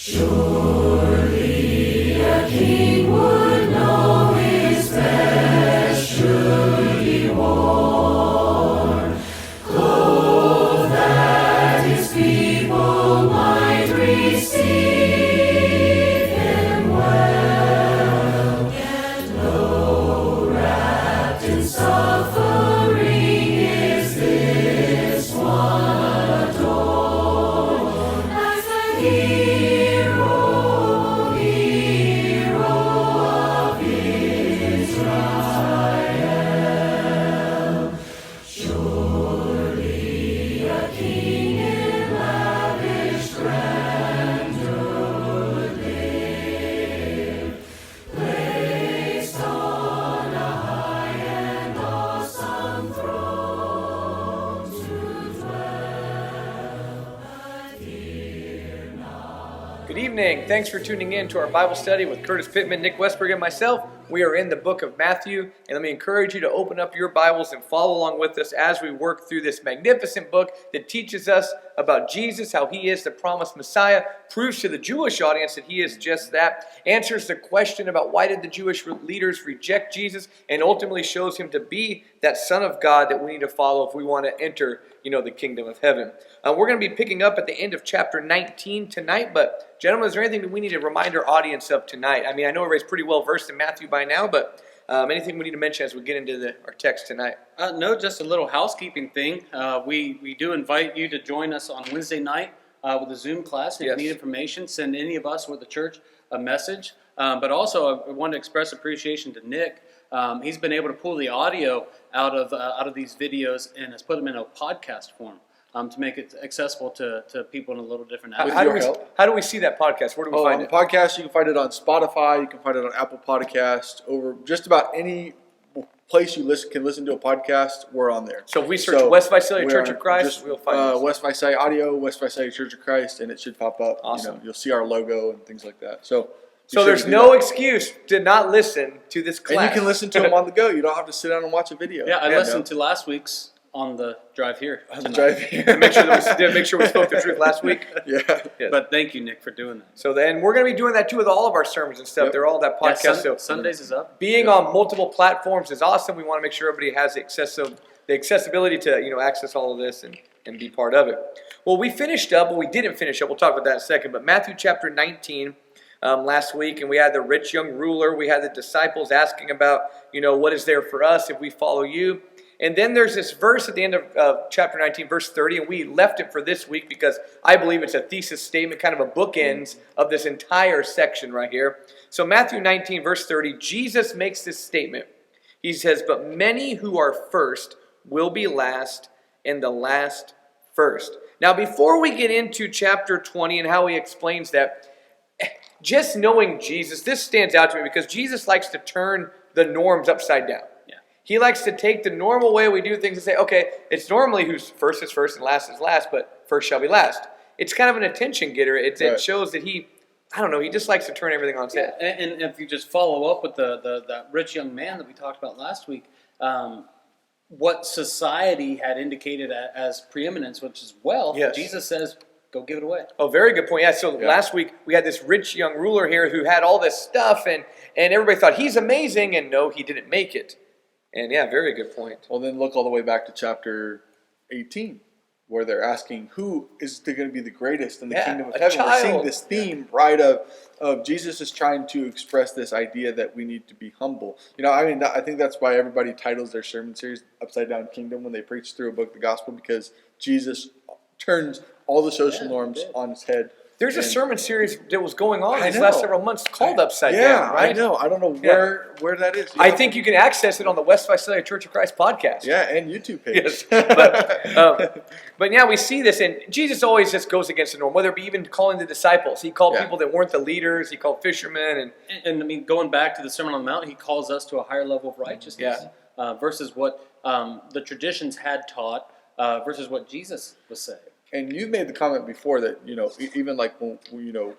Surely a king would know his best, should he warn, clothed that his people might receive him well. Yet though wrapped in suffering, is this one adored as the hero of Israel? Surely a king in lavish grandeur lived, placed on a high and awesome throne to dwell. But fear not. Good evening. Thanks for tuning in to our Bible study with Curtis Pittman, Nick Westberg, and myself. We are in the book of Matthew, and let me encourage you to open up your Bibles and follow along with us as we work through this magnificent book that teaches us about Jesus, how he is the promised Messiah, proves to the Jewish audience that he is just that, answers the question about why did the Jewish leaders reject Jesus, and ultimately shows him to be that Son of God that we need to follow if we want to enter, the kingdom of heaven. We're going to be picking up at the end of chapter 19 tonight, but gentlemen, is there anything that we need to remind our audience of tonight? I mean, I know everybody's pretty well versed in Matthew by now, but anything we need to mention as we get into our text tonight? No, just a little housekeeping thing. We do invite you to join us on Wednesday night with a Zoom class. If Yes. you need information, send any of us or the church a message. But also, I want to express appreciation to Nick. He's been able to pull the audio out of these videos and has put them in a podcast form to make it accessible to people in a little different How avenue. do we see that podcast? Where do we find On it? the podcast, you can find it on Spotify. You can find it on Apple Podcast. Over just about any place you can listen to a podcast, we're on there. So if we search West Visalia we're Church of Christ, just, we'll find us. West Visalia Audio, West Visalia Church of Christ, and it should pop up. Awesome. You'll see our logo and things like that. So There's no excuse to not listen to this class. And you can listen to them on the go. You don't have to sit down and watch a video. Yeah, I listened to last week's on the drive here. On the tonight. drive here. make sure we spoke the truth last week. Yeah. Yes. But thank you, Nick, for doing that. So then we're going to be doing that too with all of our sermons and stuff. Yep. They're all that Yeah, podcast. So Sundays is up. being on multiple platforms is awesome. We want to make sure everybody has the accessibility to access all of this and be part of it. Well, we finished up. Well, we didn't finish up. We'll talk about that in a second. But Matthew chapter 19 last week, and we had the rich young ruler. We had the disciples asking about what is there for us if we follow you. And then there's this verse at the end of chapter 19, verse 30, and we left it for this week because I believe it's a thesis statement, kind of a bookends of this entire section right here. So Matthew 19, verse 30, Jesus makes this statement. He says, "But many who are first will be last, and the last first." Now, before we get into chapter 20 and how he explains that, just knowing Jesus, this stands out to me because Jesus likes to turn the norms upside down. He likes to take the normal way we do things and say, okay, it's normally who's first is first and last is last, but first shall be last. It's kind of an attention getter. It shows that he just likes to turn everything on its head. And if you just follow up with that rich young man that we talked about last week, what society had indicated as preeminence, which is wealth, Yes. Jesus says, go give it away. Oh, very good point. Yeah, so last week we had this rich young ruler here who had all this stuff, and everybody thought he's amazing, and no, he didn't make it. And yeah, very good point. Well, then look all the way back to chapter 18, where they're asking who is going to be the greatest in the kingdom of heaven. We're seeing this theme, right, of Jesus is trying to express this idea that we need to be humble. I think that's why everybody titles their sermon series Upside Down Kingdom when they preach through a book of the gospel, because Jesus turns all the social norms on its head. There's a sermon series that was going on these know. last several months called Upside Down, right? I know. I don't know where that is. I think you can access it on the West Visalia Church of Christ podcast. Yeah, and YouTube page. Yes. But yeah, we see this, and Jesus always just goes against the norm, whether it be even calling the disciples. He called people that weren't the leaders. He called fishermen. And I mean, going back to the Sermon on the Mount, he calls us to a higher level of righteousness versus what the traditions had taught versus what Jesus was saying. And you've made the comment before that, even like when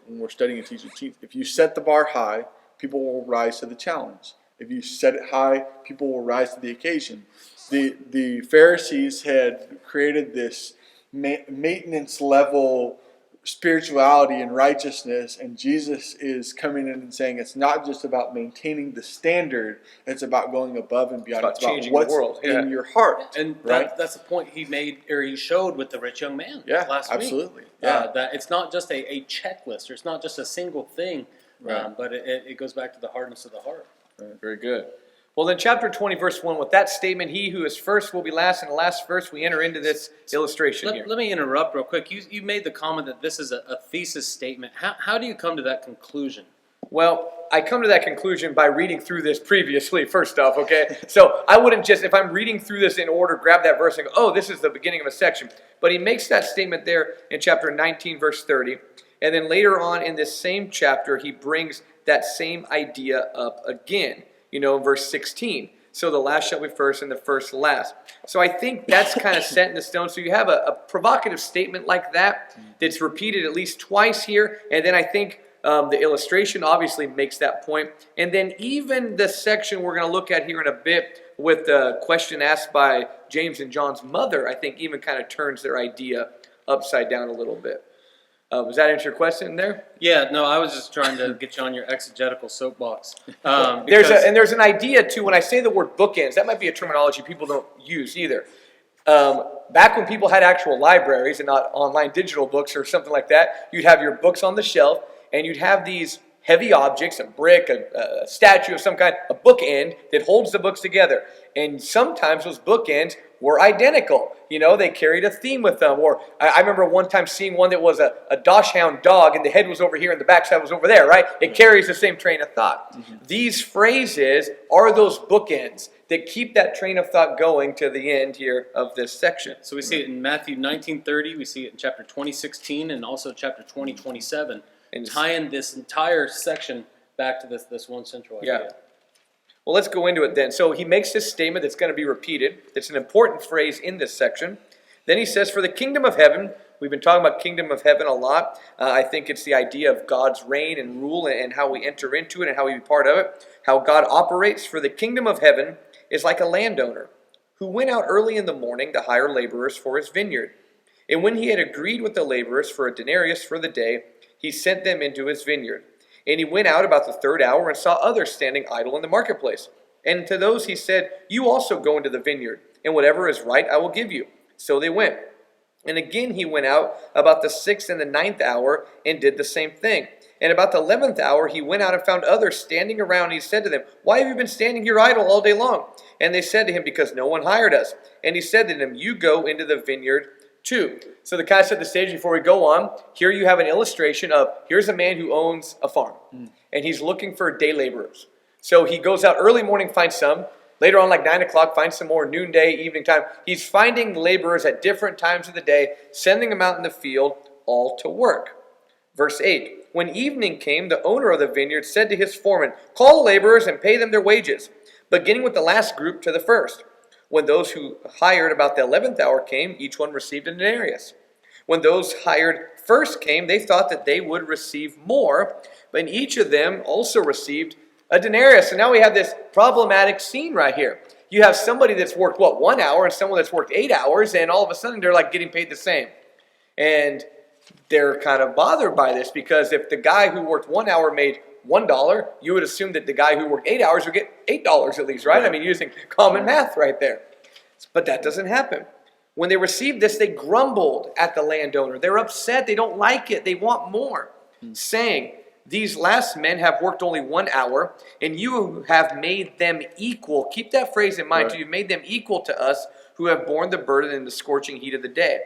we're studying and teaching, if you set the bar high, people will rise to the challenge. If you set it high, people will rise to the occasion. The Pharisees had created this maintenance level spirituality and righteousness, and Jesus is coming in and saying it's not just about maintaining the standard, it's about going above and beyond. It's about changing what's the world. in your heart. And right? that's the point he made, or he showed with the rich young man last week. Absolutely. Yeah. That it's not just a checklist, or it's not just a single thing, Right. but it goes back to the hardness of the heart. Right. Very good. Well, then chapter 20, verse 1, with that statement, he who is first will be last, and the last first, we enter into this illustration here. Let me interrupt real quick. You made the comment that this is a thesis statement. How do you come to that conclusion? Well, I come to that conclusion by reading through this previously, first off, okay? So I wouldn't just, if I'm reading through this in order, grab that verse and go, oh, this is the beginning of a section. But he makes that statement there in chapter 19, verse 30. And then later on in this same chapter, he brings that same idea up again. In verse 16. So the last shall be first and the first last. So I think that's kind of set in the stone. So you have a provocative statement like that that's repeated at least twice here. And then I think the illustration obviously makes that point. And then even the section we're going to look at here in a bit with the question asked by James and John's mother, I think even kind of turns their idea upside down a little bit. Does that answer your question there? Yeah, no, I was just trying to get you on your exegetical soapbox. There's an idea too. When I say the word bookends, that might be a terminology people don't use either. Back when people had actual libraries and not online digital books or something like that, you'd have your books on the shelf, and you'd have these heavy objects, a brick, a statue of some kind, a bookend that holds the books together. And sometimes those bookends were identical. They carried a theme with them. Or I remember one time seeing one that was a dachshund dog, and the head was over here and the backside was over there, right? It carries the same train of thought. Mm-hmm. These phrases are those bookends that keep that train of thought going to the end here of this section. So we see it in Matthew 19:30, we see it in chapter 20:16, and also chapter 20:27, and tying this entire section back to this one central idea. Yeah. Well, let's go into it then. So he makes this statement that's going to be repeated. It's an important phrase in this section. Then he says, for the kingdom of heaven, we've been talking about kingdom of heaven a lot. I think it's the idea of God's reign and rule and how we enter into it and how we be part of it. How God operates. For the kingdom of heaven is like a landowner who went out early in the morning to hire laborers for his vineyard. And when he had agreed with the laborers for a denarius for the day, he sent them into his vineyard. And he went out about the third hour and saw others standing idle in the marketplace. And to those he said, you also go into the vineyard, and whatever is right I will give you. So they went. And again he went out about the 6th and the 9th hour and did the same thing. And about the 11th hour he went out and found others standing around. And he said to them, why have you been standing here idle all day long? And they said to him, because no one hired us. And he said to them, you go into the vineyard too. So to kind of set the stage before we go on, here you have an illustration of, here's a man who owns a farm, and he's looking for day laborers. So he goes out early morning, finds some. Later on, like 9 o'clock, finds some more noonday, evening time. He's finding laborers at different times of the day, sending them out in the field, all to work. Verse 8, when evening came, the owner of the vineyard said to his foreman, call the laborers and pay them their wages, beginning with the last group to the first. When those who hired about the 11th hour came, each one received a denarius. When those hired first came, they thought that they would receive more, but each of them also received a denarius. So now we have this problematic scene right here. You have somebody that's worked, 1 hour, and someone that's worked 8 hours, and all of a sudden they're like getting paid the same. And they're kind of bothered by this, because if the guy who worked 1 hour made $1, you would assume that the guy who worked 8 hours would get $8 at least, right? I mean, using common math right there. But that doesn't happen. When they received this, they grumbled at the landowner. They're upset. They don't like it. They want more. Saying, these last men have worked only 1 hour, and you have made them equal. Keep that phrase in mind. Right. You've made them equal to us who have borne the burden in the scorching heat of the day.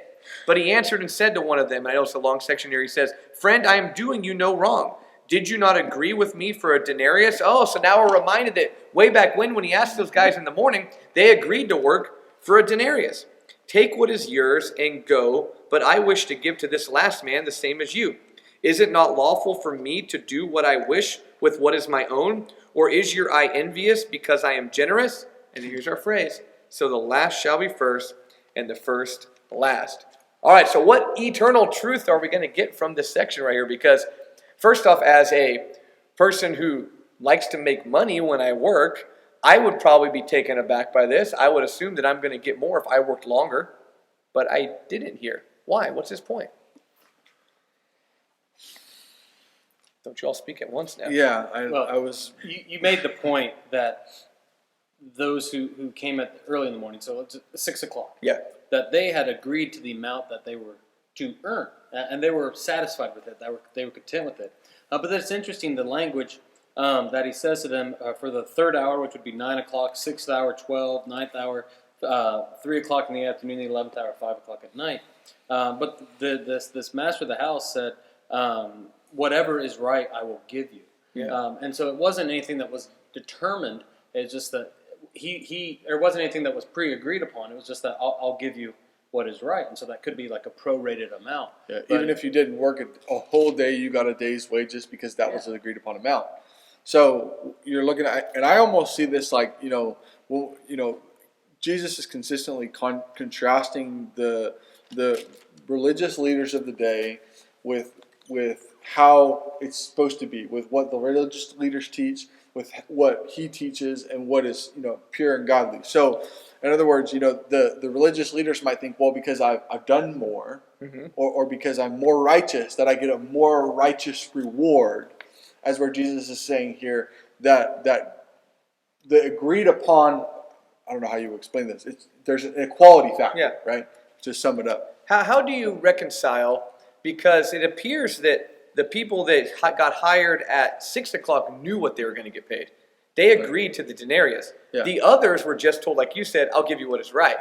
But he answered and said to one of them, and I know it's a long section here, he says, friend, I am doing you no wrong. Did you not agree with me for a denarius? Oh, so now we're reminded that way back when he asked those guys in the morning, they agreed to work for a denarius. Take what is yours and go, but I wish to give to this last man the same as you. Is it not lawful for me to do what I wish with what is my own? Or is your eye envious because I am generous? And here's our phrase. So the last shall be first, and the first last. All right, so what eternal truth are we going to get from this section right here? Because first off, as a person who likes to make money when I work, I would probably be taken aback by this. I would assume that I'm going to get more if I worked longer, but I didn't here. Why? What's his point? Don't you all speak at once now? Yeah, Well, I was. You made the point that those who came at early in the morning, so it's 6 o'clock, Yeah. that they had agreed to the amount that they were to earn, and they were satisfied with it. They were content with it. But it's interesting the language that he says to them for the third hour, which would be 9 o'clock, 6th hour, 12, 9th hour, 3 o'clock in the afternoon, the 11th hour, 5 o'clock at night. But this master of the house said, whatever is right, I will give you. Yeah. And so it wasn't anything that was determined. It's just that there wasn't anything that was pre-agreed upon. It was just that I'll give you what is right. And so that could be like a prorated amount. Yeah, even if you didn't work a whole day, you got a day's wages because that was an agreed upon amount. So you're looking at, and I almost see this like, Jesus is consistently contrasting the religious leaders of the day with how it's supposed to be, with what the religious leaders teach, with what he teaches, and what is pure and godly. So, in other words, the religious leaders might think, well, because I've done more, or because I'm more righteous, that I get a more righteous reward. As where Jesus is saying here that the agreed upon, I don't know how you explain this. There's an equality factor, right? To sum it up. How do you reconcile? Because it appears that the people that got hired at 6 o'clock knew what they were going to get paid. They agreed to the denarius. Yeah. The others were just told, like you said, I'll give you what is right.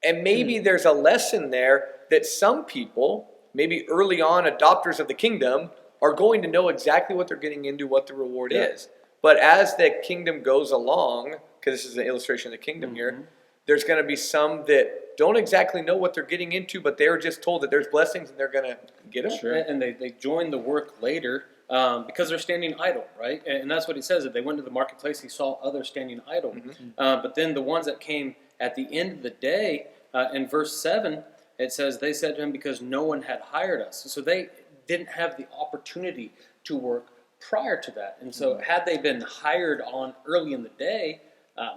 And maybe there's a lesson there that some people, maybe early on adopters of the kingdom, are going to know exactly what they're getting into, what the reward is. But as the kingdom goes along, because this is an illustration of the kingdom here, there's going to be some that don't exactly know what they're getting into, but they're just told that there's blessings and they're going to get them. Sure. And they join the work later because they're standing idle, right? And that's what he says, that they went to the marketplace, he saw others standing idle. But then the ones that came at the end of the day, in verse 7, it says, they said to him, because no one had hired us. So they didn't have the opportunity to work prior to that. And so had they been hired on early in the day,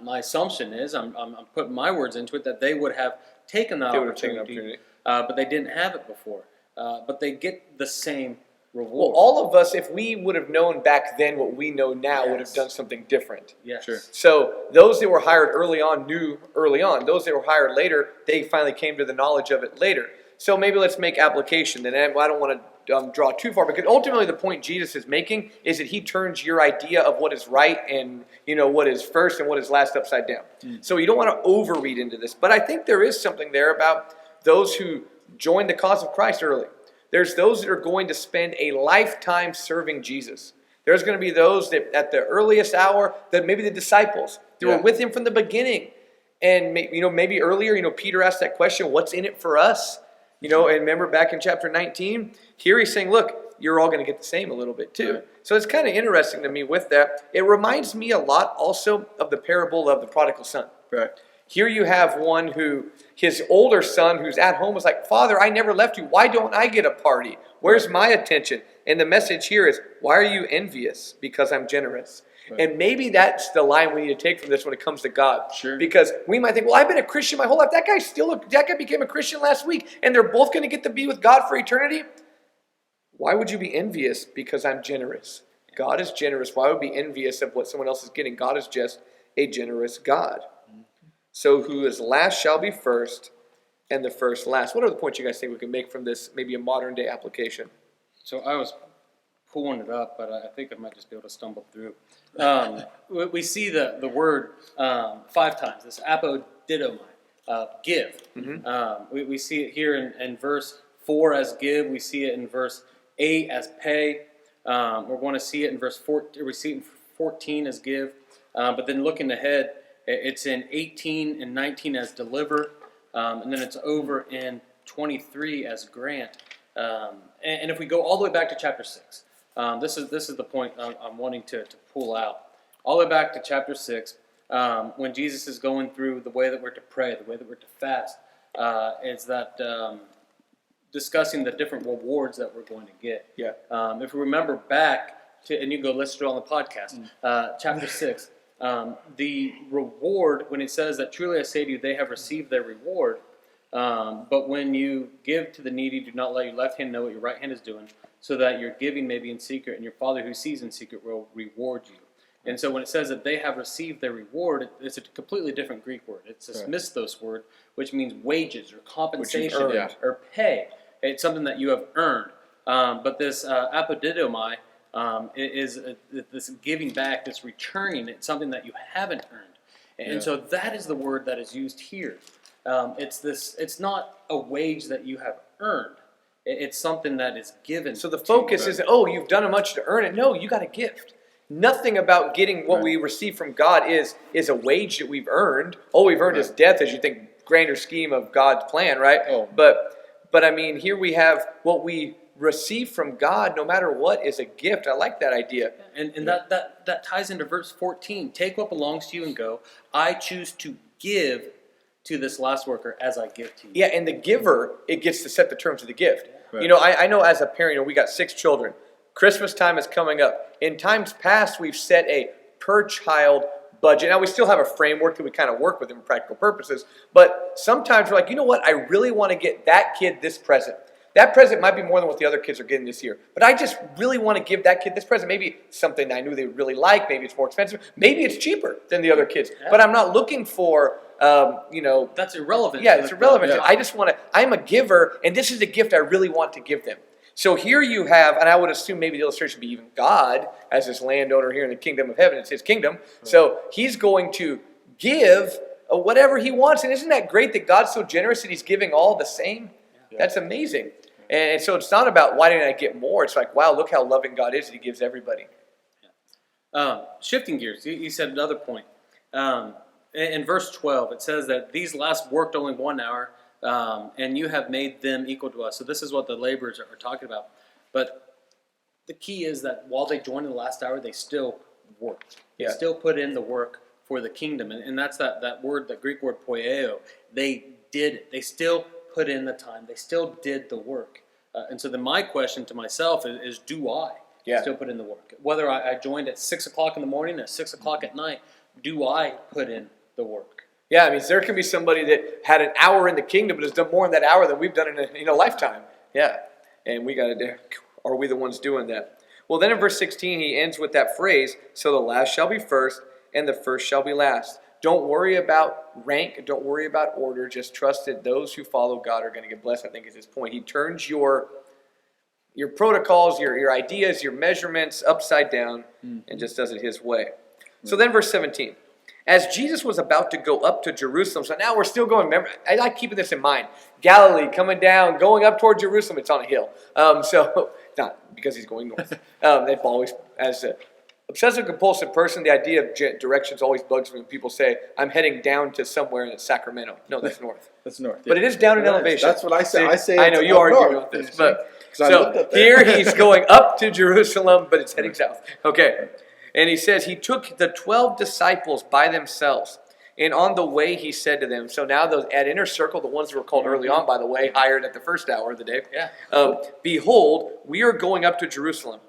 my assumption is, I'm putting my words into it, that they would have taken that opportunity, but they didn't have it before. But they get the same reward. Well, all of us, if we would have known back then what we know now, would have done something different. Yes. Sure. So those that were hired early on knew early on. Those that were hired later, they finally came to the knowledge of it later. So maybe let's make application. And I don't want to draw too far, because ultimately the point Jesus is making is that he turns your idea of what is right and what is first and what is last upside down. So you don't want to overread into this. But I think there is something there about those who joined the cause of Christ early. There's those that are going to spend a lifetime serving Jesus. There's going to be those that at the earliest hour, that maybe the disciples, they were with him from the beginning. And maybe earlier, Peter asked that question, what's in it for us? And remember back in chapter 19, here he's saying, look, you're all going to get the same a little bit too. Right. So it's kind of interesting to me with that. It reminds me a lot also of the parable of the prodigal son. Right. Here you have one who, his older son who's at home was like, Father, I never left you. Why don't I get a party? Where's my attention? And the message here is, why are you envious? Because I'm generous. Right. And maybe that's the line we need to take from this when it comes to God. Sure. Because we might think, well, I've been a Christian my whole life. That guy became a Christian last week, and they're both going to get to be with God for eternity. Why would you be envious? Because I'm generous. God is generous. Why would we be envious of what someone else is getting? God is just a generous God. So who is last shall be first, and the first last. What are the points you guys think we can make from this, maybe a modern day application? So I was pulling it up, but I think I might just be able to stumble through. We see the word 5 times, this apodidomai, give. We see it here in verse 4 as give. We see it in verse 8 as pay. We're going to see it in verse 14. We see it in 14 as give. But then looking ahead, it's in 18 and 19 as deliver, and then it's over in 23 as grant. And if we go all the way back to chapter 6, this is the point I'm wanting to pull out. All the way back to chapter 6, when Jesus is going through the way that we're to pray, the way that we're to fast, is that discussing the different rewards that we're going to get. Yeah. If we remember back to, and you can go listen to it on the podcast, chapter 6, the reward, when it says that truly I say to you, they have received their reward, but when you give to the needy, do not let your left hand know what your right hand is doing, so that your giving may be in secret, and your Father who sees in secret will reward you. And so when it says that they have received their reward, it's a completely different Greek word. It's this misthos word, which means wages or compensation or pay. It's something that you have earned. But this apodidomai is this giving back, this returning. It's something that you haven't earned. And so that is the word that is used here. It's not a wage that you have earned. It's something that is given. So the focus isn't, oh, you've done much to earn it. No, you got a gift. Nothing about getting what we receive from God is a wage that we've earned. All we've earned is death, as you think, grander scheme of God's plan, right? Oh. But I mean, here we have what we receive from God, no matter what, is a gift. I like that idea. And that ties into verse 14. Take what belongs to you and go. I choose to give to this last worker as I give to you. Yeah, and the giver, it gets to set the terms of the gift. Right. You know, I know as a parent, we got 6 children. Christmas time is coming up. In times past, we've set a per child budget. Now, we still have a framework that we kind of work with in practical purposes, but sometimes we're like, you know what? I really want to get that kid this present. That present might be more than what the other kids are getting this year, but I just really want to give that kid this present. Maybe something I knew they would really like. Maybe it's more expensive. Maybe it's cheaper than the other kids, but I'm not looking for, That's irrelevant. Yeah, it's irrelevant. I just want to, I'm a giver, and this is a gift I really want to give them. So here you have, and I would assume maybe the illustration would be even God as this landowner here in the kingdom of heaven. It's his kingdom. Right. So he's going to give whatever he wants. And isn't that great that God's so generous that he's giving all the same? Yeah. That's amazing. And so it's not about why didn't I get more? It's like, wow, look how loving God is that he gives everybody. Shifting gears, you said another point. In verse 12, it says that these last worked only 1 hour, and you have made them equal to us. So this is what the laborers are talking about. But the key is that while they joined in the last hour, they still worked. They still put in the work for the kingdom. And that's that word, the Greek word poieo. They did it. They still put in the time. They still did the work. And so then my question to myself is do I still put in the work? Whether I joined at 6 o'clock in the morning, at 6 o'clock at night, do I put in the work? Yeah, I mean, there can be somebody that had an hour in the kingdom but has done more in that hour than we've done in a lifetime. Yeah, and we got to, are we the ones doing that? Well, then in verse 16, he ends with that phrase, so the last shall be first, and the first shall be last. Don't worry about rank. Don't worry about order. Just trust that those who follow God are going to get blessed, I think is his point. He turns your protocols, your ideas, your measurements upside down and just does it his way. So then verse 17. As Jesus was about to go up to Jerusalem, so now we're still going, remember, I like keeping this in mind. Galilee coming down, going up toward Jerusalem, it's on a hill. So, not because he's going north. They've always, as a obsessive compulsive person, the idea of directions always bugs me when people say, I'm heading down to somewhere and it's Sacramento. No, that's north. That's north. Yeah. But it is down in elevation. That's what I say. See, I know you argue with this. But so here he's going up to Jerusalem, but it's heading south. Okay. And he says, he took the 12 disciples by themselves. And on the way he said to them, so now those at inner circle, the ones that were called early on, by the way, hired at the first hour of the day. Yeah. Behold, we are going up to Jerusalem.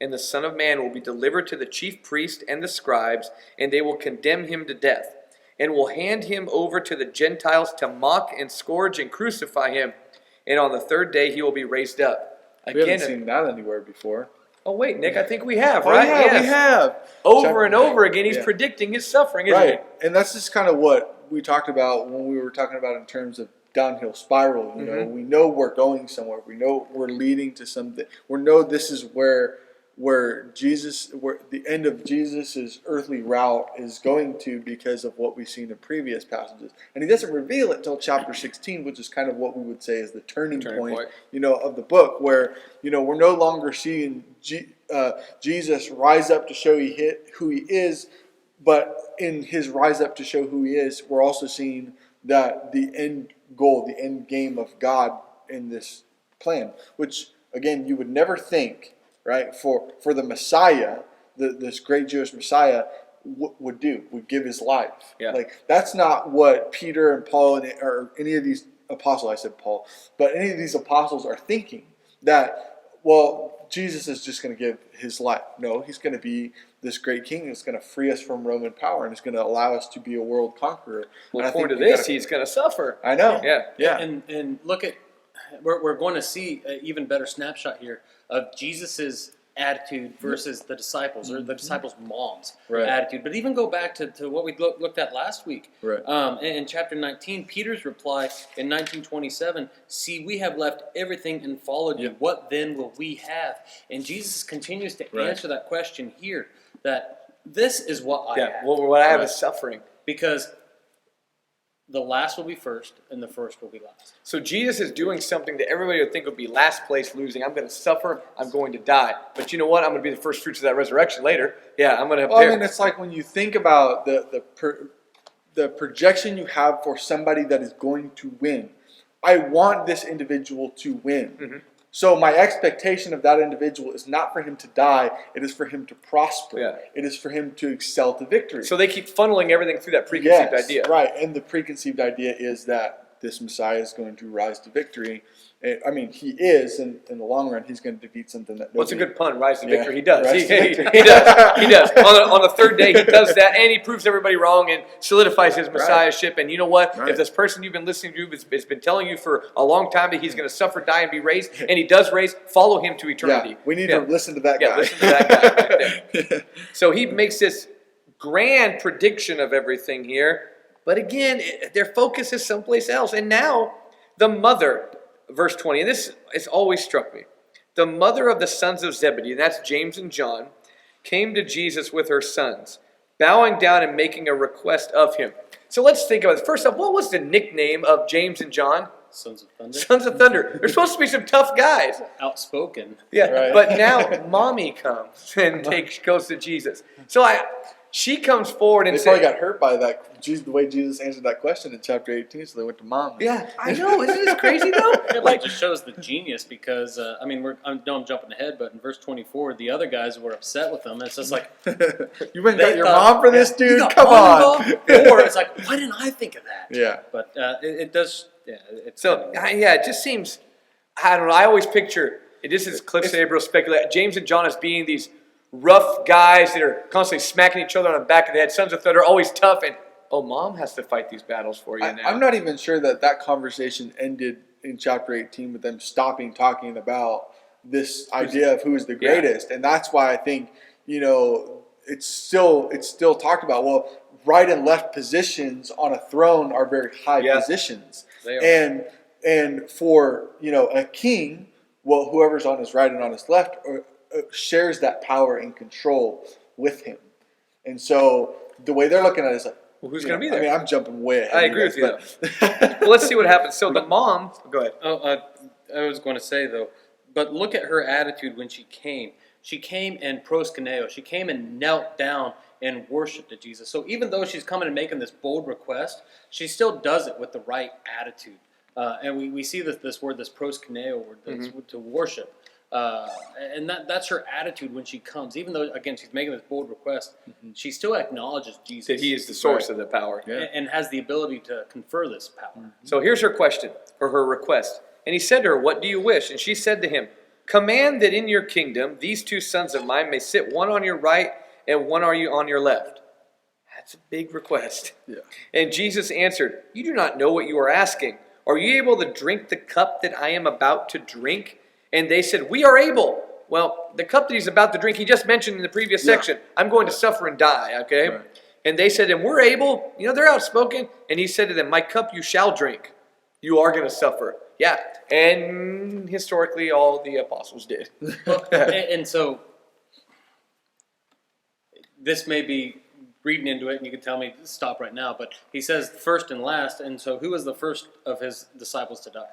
And the Son of Man will be delivered to the chief priests and the scribes, and they will condemn him to death, and will hand him over to the Gentiles to mock and scourge and crucify him. And on the third day he will be raised up. Again, we haven't seen that anywhere before. Oh, wait, Nick, I think we have, right? Yeah, yes. We have. Over and over again, he's predicting his suffering, isn't he? And that's just kind of what we talked about when we were talking about in terms of downhill spiral. You know, we know we're going somewhere. We know we're leading to something. We know this is where the end of Jesus' earthly route is going to because of what we've seen in previous passages. And he doesn't reveal it until chapter 16, which is kind of what we would say is the turning point, of the book, where, we're no longer seeing Jesus rise up to show who he is, but in his rise up to show who he is, we're also seeing that the end goal, the end game of God in this plan, which, again, you would never think, right, for the Messiah, this great Jewish Messiah would give his life. Yeah. Like, that's not what Peter and Paul or any of these apostles, I said Paul, but any of these apostles are thinking that, well, Jesus is just going to give his life. No, he's going to be this great king who's going to free us from Roman power and is going to allow us to be a world conqueror. Well, according to this, he's going to suffer. I know. Yeah. And look at, we're going to see an even better snapshot here of Jesus's attitude versus the disciples, or the disciples' mom's attitude. But even go back to what we looked at last week. In chapter 19, Peter's reply in 1927, "See, we have left everything and followed you. What then will we have?" And Jesus continues to answer that question here, that this is what I have. What I have is suffering. Because the last will be first, and the first will be last. So Jesus is doing something that everybody would think would be last place losing. I'm going to suffer. I'm going to die. But you know what? I'm going to be the first fruits of that resurrection later. Yeah, I'm going to have. Well, I mean, it's like when you think about the projection you have for somebody that is going to win. I want this individual to win. Mm-hmm. So my expectation of that individual is not for him to die. It is for him to prosper. Yeah. It is for him to excel to victory. So they keep funneling everything through that preconceived idea. Right. And the preconceived idea is that this Messiah is going to rise to victory. I mean, he is, and in the long run, he's going to defeat something that nobody... What's a good pun? Rise to victory. He does. He does. He does. On the third day, he does that, and he proves everybody wrong and solidifies his messiahship. And you know what? If this person you've been listening to has been telling you for a long time that he's going to suffer, die, and be raised, and he does raise, follow him to eternity. Yeah, we need to listen to that guy. Yeah, listen to that guy right there. So he makes this grand prediction of everything here, but again, their focus is someplace else. And now, the mother... Verse 20, and this has always struck me. The mother of the sons of Zebedee, and that's James and John, came to Jesus with her sons, bowing down and making a request of him. So let's think about it. First off, what was the nickname of James and John? Sons of Thunder. Sons of Thunder. They're supposed to be some tough guys. Outspoken. Yeah, but now Mommy comes and goes to Jesus. So she comes forward and they probably got hurt by that. The way Jesus answered that question in chapter 18, so they went to Mom. Yeah, I know. Isn't this crazy though? It just shows the genius because I mean, I'm jumping ahead, but in verse 24, the other guys were upset with them. And it's just like you went and got your mom for this, dude. Come on. Or it's like, why didn't I think of that? Yeah, but it does. Yeah, it just seems. I don't know. I always picture this is Cliff Sabro speculate James and John as being these rough guys that are constantly smacking each other on the back of the head. Sons of Thunder, always tough, and Mom has to fight these battles for you now. I'm not even sure that conversation ended in chapter 18 with them stopping talking about this idea of who is the greatest, and that's why I think it's still talked about. Well, right and left positions on a throne are very high positions, they are. And for a king, well, whoever's on his right and on his left shares that power and control with him, and so the way they're looking at it is like, well, who's going to be there? I mean, I'm jumping way ahead. I agree with you. Well, let's see what happens. So the mom, go ahead. I was going to say though, but look at her attitude when she came. She came in proskuneo. She came and knelt down and worshipped at Jesus. So even though she's coming and making this bold request, she still does it with the right attitude. And we see this word, this proskuneo word, to worship. And that's her attitude when she comes. Even though, again, she's making this bold request, she still acknowledges Jesus. That he is the source of the power. And has the ability to confer this power. So here's her question, or her request. And he said to her, "What do you wish?" And she said to him, "Command that in your kingdom these two sons of mine may sit one on your right and one on your left." That's a big request. Yeah. And Jesus answered, "You do not know what you are asking. Are you able to drink the cup that I am about to drink?" And they said, "We are able." Well, the cup that he's about to drink, he just mentioned in the previous section, I'm going to suffer and die, okay? Right. And they said, "And we're able." They're outspoken. And he said to them, "My cup you shall drink. You are going to suffer." Yeah. And historically, all the apostles did. And so, this may be reading into it, and you can tell me to stop right now, but he says first and last. And so, who was the first of his disciples to die?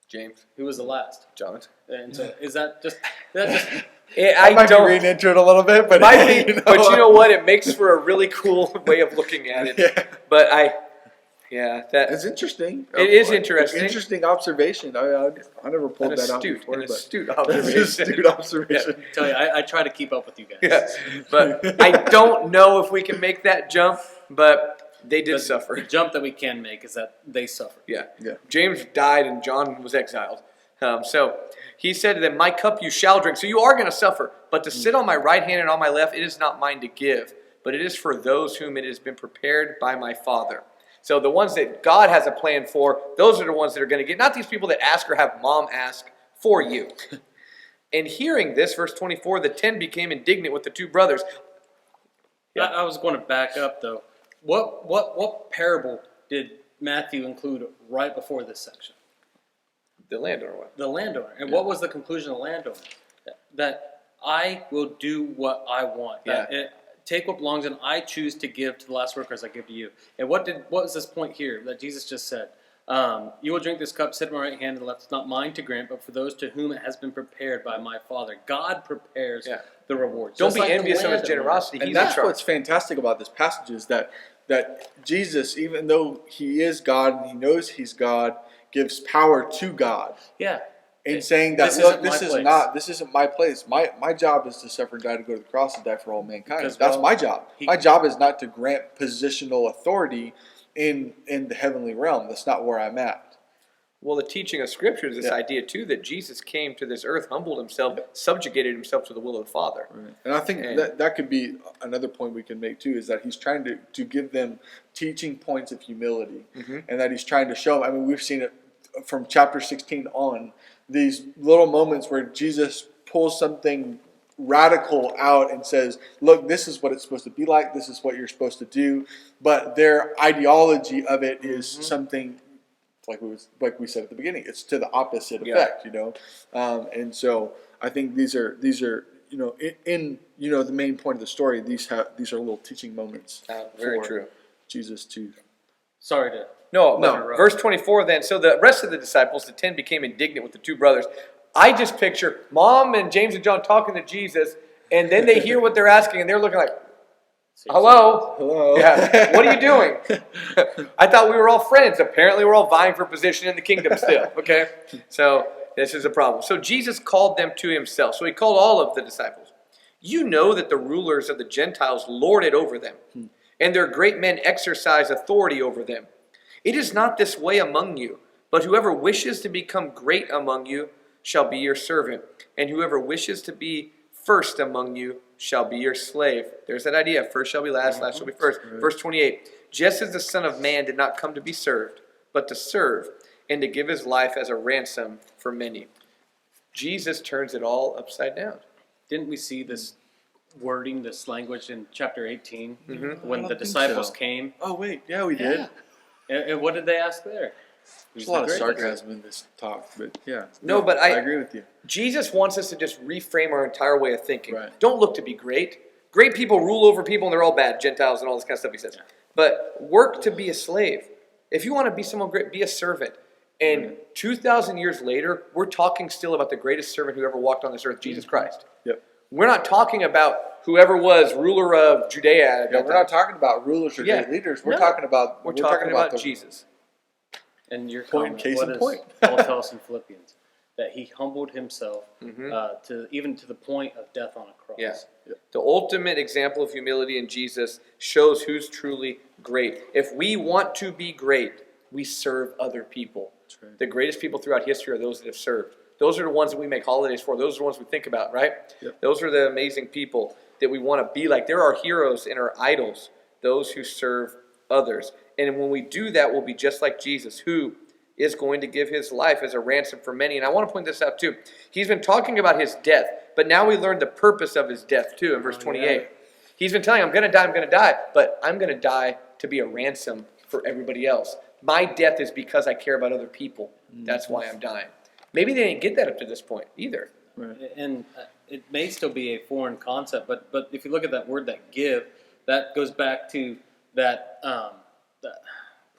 James. Who was the last? John. And so is that just I might be reading into it a little bit, but but you know what? It makes for a really cool way of looking at it. Yeah. But that it's interesting. It is interesting. Interesting observation. I never pulled that out before. An astute observation. Astute observation. Yeah. Tell you, I try to keep up with you guys. Yes. But I don't know if we can make that jump, but they did suffer. The jump that we can make is that they suffered. Yeah. James died and John was exiled. So he said to them, "My cup you shall drink." So you are going to suffer. But to sit on my right hand and on my left, it is not mine to give, but it is for those whom it has been prepared by my Father. So the ones that God has a plan for, those are the ones that are going to get, not these people that ask or have mom ask for you. And hearing this, verse 24, the 10 became indignant with the two brothers. Yeah. I was going to back up though. What parable did Matthew include right before this section? The landowner one. The landowner. And what was the conclusion of the landowner? That I will do what I want. That take what belongs and I choose to give to the last worker as I give to you. And what was this point here that Jesus just said? You will drink this cup, sit at my right hand, and left is not mine to grant, but for those to whom it has been prepared by my Father. God prepares the rewards. Don't be envious of his generosity. And that's what's fantastic about this passage is that Jesus, even though he is God and he knows he's God, gives power to God. Yeah. In saying that, this isn't my place. My job is to suffer and die, to go to the cross and die for all mankind. That's my job. My job is not to grant positional authority in the heavenly realm. That's not where I'm at. Well, the teaching of Scripture is this idea, too, that Jesus came to this earth, humbled himself, subjugated himself to the will of the Father. Right. And I think that could be another point we can make, too, is that he's trying to give them teaching points of humility. Mm-hmm. And that he's trying to show, I mean, we've seen it from chapter 16 on, these little moments where Jesus pulls something radical out and says, look, this is what it's supposed to be like, this is what you're supposed to do, but their ideology of it is something like we said at the beginning, it's to the opposite effect, you know. And so I think these are in the main point of the story, these are little teaching moments. Very true. Jesus to No, verse 24 then. So the rest of the disciples, the 10, became indignant with the two brothers. I just picture Mom and James and John talking to Jesus, and then they hear what they're asking, and they're looking like, hello? Yeah, what are you doing? I thought we were all friends. Apparently we're all vying for position in the kingdom still, okay? So this is a problem. So Jesus called them to himself. So he called all of the disciples. You know that the rulers of the Gentiles lord it over them, and their great men exercise authority over them. It is not this way among you, but whoever wishes to become great among you shall be your servant, and whoever wishes to be first among you shall be your slave. There's that idea. First shall be last, last shall be first. Right. Verse 28, just as the Son of Man did not come to be served, but to serve, and to give his life as a ransom for many. Jesus turns it all upside down. Didn't we see this wording, this language in chapter 18 when the disciples came? Oh, wait. Yeah, we did. And what did they ask there? There's a lot of sarcasm in this talk, but yeah. No, but I agree with you. Jesus wants us to just reframe our entire way of thinking. Right. Don't look to be great. Great people rule over people and they're all bad, Gentiles and all this kind of stuff he says. But work to be a slave. If you want to be someone great, be a servant. And 2,000 years later, we're talking still about the greatest servant who ever walked on this earth, Jesus Christ. Yep. We're not talking about whoever was ruler of Judea. We're not talking about rulers or great leaders. We're talking about Jesus. And your point, case in point. Paul tells us in Philippians that he humbled himself to the point of death on a cross. Yeah. The ultimate example of humility in Jesus shows who's truly great. If we want to be great, we serve other people. That's right. The greatest people throughout history are those that have served. Those are the ones that we make holidays for. Those are the ones we think about, right? Yep. Those are the amazing people that we want to be like. They're our heroes and our idols, those who serve others. And when we do that, we'll be just like Jesus, who is going to give his life as a ransom for many. And I want to point this out too. He's been talking about his death, but now we learn the purpose of his death too in verse 28. Yeah. He's been telling, I'm going to die, but I'm going to die to be a ransom for everybody else. My death is because I care about other people. That's why I'm dying. Maybe they didn't get that up to this point either. Right. And it may still be a foreign concept, but if you look at that word, that give, that goes back to that,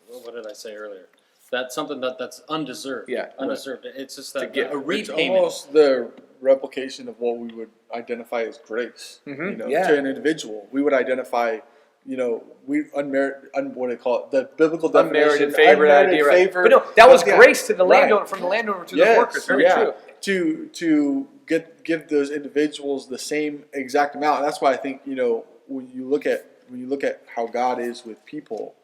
what did I say earlier? That's something that's undeserved. Yeah. Undeserved. Right. It's just that a repayment. It's almost the replication of what we would identify as grace. To an individual. We would identify, unmerited, what do they call it? The biblical definition. Unmerited favor. Right. But no, that was grace to the landowner, from the landowner to the workers. Very true. To give those individuals the same exact amount. And that's why I think, when you look at how God is with people,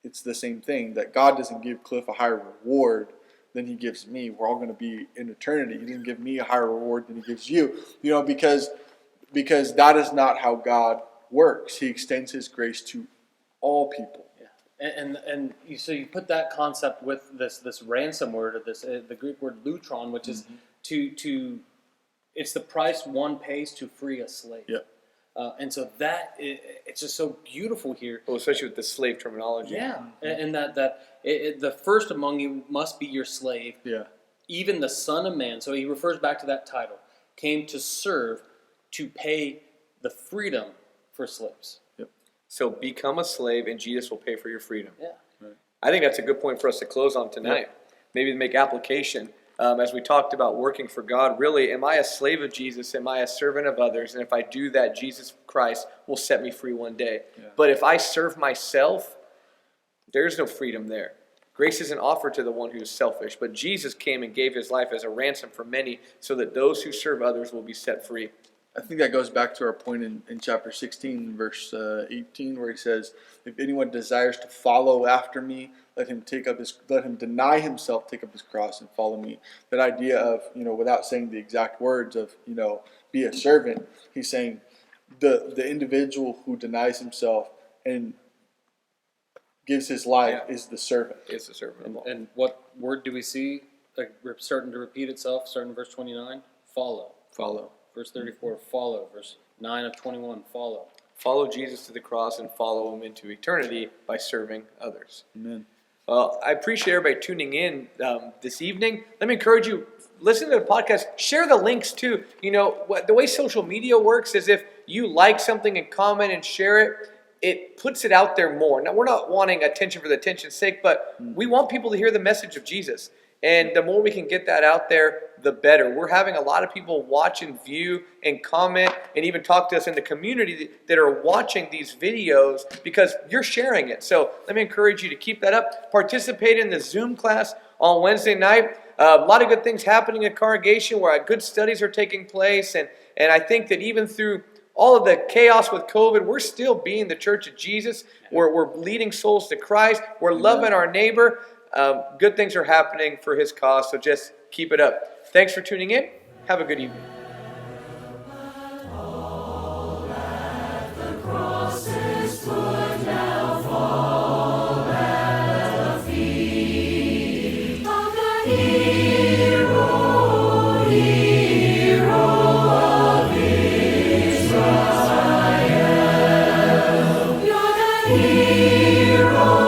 it's the same thing, that God doesn't give Cliff a higher reward than he gives me. We're all going to be in eternity. He didn't give me a higher reward than he gives you, because that is not how God works. He extends his grace to all people. Yeah. So you put that concept with this ransom word, or this the Greek word lutron, which is to it's the price one pays to free a slave. Yep. And so it's just so beautiful here. Well, especially with the slave terminology. Yeah, and the first among you must be your slave. Yeah. Even the Son of Man. So he refers back to that title. Came to serve, to pay the freedom for slaves. Yep. So become a slave, and Jesus will pay for your freedom. Yeah. Right. I think that's a good point for us to close on tonight. Yep. Maybe to make application. As we talked about working for God, really, am I a slave of Jesus? Am I a servant of others? And if I do that, Jesus Christ will set me free one day. Yeah. But if I serve myself, there's no freedom there. Grace isn't offered to the one who is selfish, but Jesus came and gave his life as a ransom for many so that those who serve others will be set free. I think that goes back to our point in chapter 16, verse 18, where he says, if anyone desires to follow after me, let him deny himself, take up his cross, and follow me. That idea of, without saying the exact words of, be a servant, he's saying the individual who denies himself and gives his life is the servant. Is the servant of all. And what word do we see starting to repeat itself, starting in verse 29? Follow. Follow. Verse 34, follow. Verse 9 of 21, follow. Follow Jesus to the cross and follow him into eternity by serving others. Amen. Well, I appreciate everybody tuning in this evening. Let me encourage you, listen to the podcast. Share the links too. The way social media works is if you like something and comment and share it, it puts it out there more. Now, we're not wanting attention for the attention's sake, but we want people to hear the message of Jesus. And the more we can get that out there, the better. We're having a lot of people watch and view and comment and even talk to us in the community that are watching these videos because you're sharing it. So let me encourage you to keep that up. Participate in the Zoom class on Wednesday night. A lot of good things happening at Congregation where good studies are taking place. And I think that even through all of the chaos with COVID, we're still being the church of Jesus. We're leading souls to Christ. We're loving our neighbor. Good things are happening for his cause, so just keep it up. Thanks for tuning in. Have a good evening. Hero